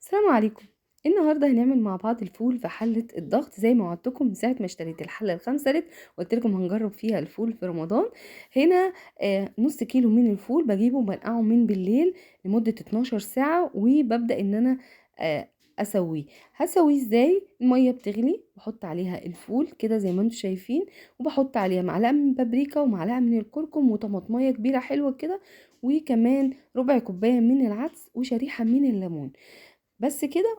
السلام عليكم. النهارده هنعمل مع بعض الفول في حلة الضغط زي ما وعدتكم من ساعة ما اشتريت الحلة ال5 لتر، وقلت لكم هنجرب فيها الفول في رمضان. هنا نص كيلو من الفول بجيبه بنقعه من بالليل لمدة 12 ساعة، وببدأ ان انا اسويه. هسويه ازاي؟ المية بتغلي، بحط عليها الفول كده زي ما انتم شايفين، وبحط عليها معلقة من بابريكا ومعلقة من الكركم وطماطمية كبيرة حلوة كده، وكمان ربع كوباية من العدس وشريحة من الليمون. بس كده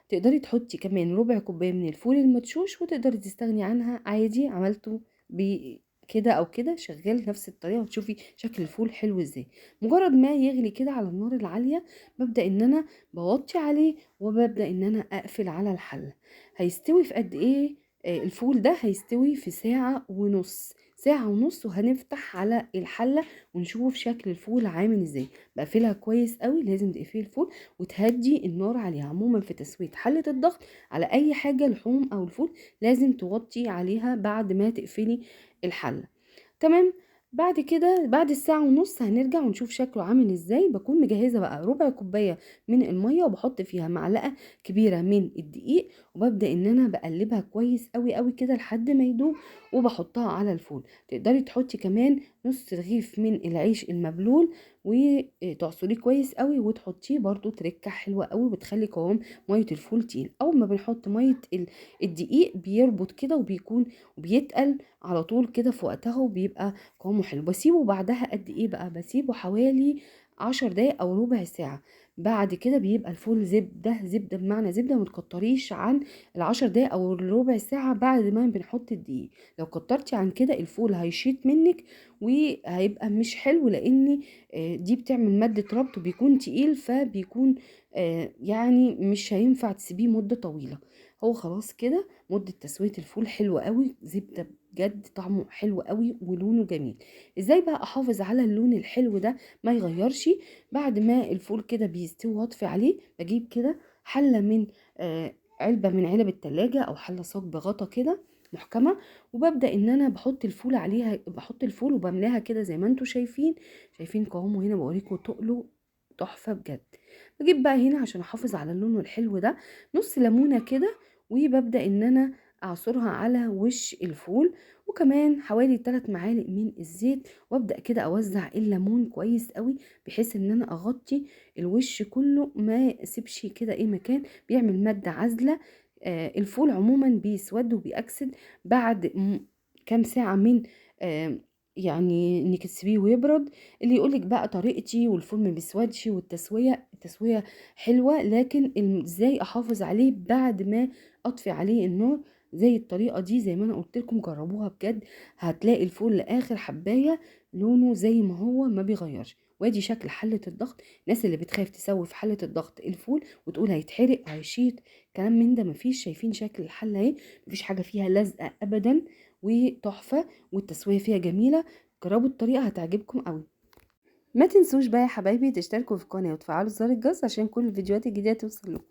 تقدري تحطي كمان ربع كوبايه من الفول المدشوش، وتقدري تستغني عنها عادي. عملته كده او كده شغال نفس الطريقه، وتشوفي شكل الفول حلو ازاي. مجرد ما يغلي كده على النار العاليه، ببدا ان انا بوطي عليه، وببدا ان انا اقفل على الحله. هيستوي في قد ايه؟ الفول ده هيستوي في ساعه ونص. ساعة ونص وهنفتح على الحلة ونشوف شكل الفول عامل ازاي. بقفلها كويس قوي، لازم تقفلي الفول وتهدي النار عليها. عموما في تسوية حلة الضغط على اي حاجة لحوم او الفول لازم توطي عليها بعد ما تقفلي الحلة. تمام. بعد كده بعد الساعة ونص هنرجع ونشوف شكله عامل ازاي. بكون مجهزة بقى ربع كوباية من المية، وبحط فيها معلقة كبيرة من الدقيق، وببدأ ان انا بقلبها كويس قوي قوي كده لحد ما يدوب، وبحطها على الفول. تقدري تحطي كمان نص رغيف من العيش المبلول وتعصريه كويس قوي وتحطيه، برضو تركه حلوة قوي بتخلي قوام مية الفول تقيل. اول ما بنحط مية الدقيق بيربط كده وبيكون وبيتقل على طول كده في وقتها، وبيبقى قوامه حلو. بسيبه بعدها قد ايه بقى؟ بسيبه حوالي 10 دقايق او ربع ساعة. بعد كده بيبقى الفول زبدة زبدة، بمعنى زبدة. متكتريش عن ال10 دقايق او الربع ساعة بعد ما بنحط الدقيق. لو كترتي عن كده الفول هيشيط منك وهيبقى مش حلو، لان دي بتعمل مادة ربط وبيكون تقيل، فبيكون يعني مش هينفع تسيبيه مدة طويلة. هو خلاص كده مدة تسوية الفول حلوة قوي، زبدة بجد، طعمه حلو قوي ولونه جميل. ازاي بقى احافظ على اللون الحلو ده ما يغيرش؟ بعد ما الفول كده بيستوي واطفي عليه، بجيب كده حلة من علبة من علب التلاجة او حلة صاج بغطا كده محكمة، وببدأ ان انا بحط الفول عليها، بحط الفول وبملاها كده زي ما انتوا شايفين. شايفين قوامه هنا؟ بوريكم تقله تحفة بجد. بجيب بقى هنا عشان احافظ على اللون الحلو ده نص ليمونة كده، وببدأ ان انا اعصرها على وش الفول، وكمان حوالي 3 معالق من الزيت، وابدأ كده اوزع الليمون كويس قوي بحيث ان انا اغطي الوش كله، ما اسيبش كده ايه مكان. بيعمل مادة عازلة. الفول عموما بيسود وبيأكسد بعد كام ساعة من يعني انك تسيبيه ويبرد. اللي يقولك بقى طريقتي والفول ما بيسودش التسوية حلوة، لكن ازاي احافظ عليه بعد ما اطفي عليه النار زي الطريقة دي؟ زي ما انا قلت لكم جربوها بجد، هتلاقي الفول لاخر حباية لونه زي ما هو ما بيغيرش. وادي شكل حلة الضغط. الناس اللي بتخاف تسوي في حلة الضغط الفول وتقول هيتحرق هيشيط، كلام من ده مفيش. شايفين شكل الحلة اهي؟ مفيش حاجة فيها لازقة ابدا، وتحفة، والتسوية فيها جميلة. جربوا الطريقة هتعجبكم قوي. ما تنسوش بقى يا حبايبي تشتركوا في القناة وتفعلوا زر الجرس عشان كل الفيديوهات الجديدة توصل لكم.